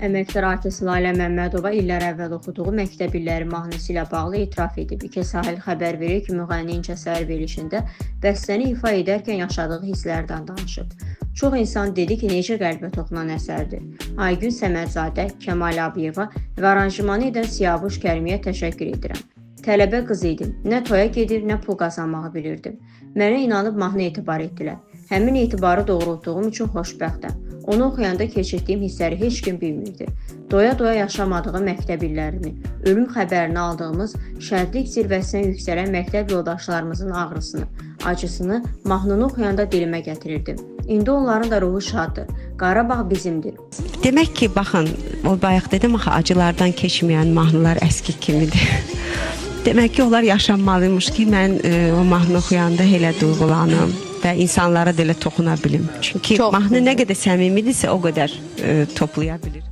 Əməkdar artist Lalə Məmmədova illər əvvəl oxuduğu məktəb illəri mahnısı ilə bağlı etiraf edib. İki Sahil xəbər verir ki, müğənni incə səhər verilişində bəstəni ifa edərkən yaşadığı hisslərdən danışıb. Çox insan dedi ki, necə qəlbə toxunan əsərdir. Aygün Səmədzadə, Kəmal Abiyeva və aranjmanı edən Siyavuş Kərimiyə təşəkkür edirəm. Tələbə qız idim. Nə toya gedir, nə pul qazanmağı bilirdim. Mənə inanıb mahnı etibar etdilər. Həmin etibarı doğrultduğum üçün xoşbəxtəm. Onu oxuyanda keçirdiyim hissləri heç kim bilmirdi. Doya-doya yaşamadığı məktəb illərini, ölüm xəbərini aldığımız şəhidlik zirvəsinə yüksələn məktəb yoldaşlarımızın ağrısını, acısını mahnını oxuyanda dilimə gətirirdim. İndi onların da ruhu şaddır. Qarabağ bizimdir. Demək ki, baxın, o bayaq dedim axı, acılardan keçməyən mahnılar əski kimidir. Demək ki, onlar yaşanmalıymış ki, mən o mahnı oxuyanda elə duyğulanım və insanlara da elə toxuna bilim. Çünki mahnı nə qədər səmimidirsə, o qədər toplaya bilir.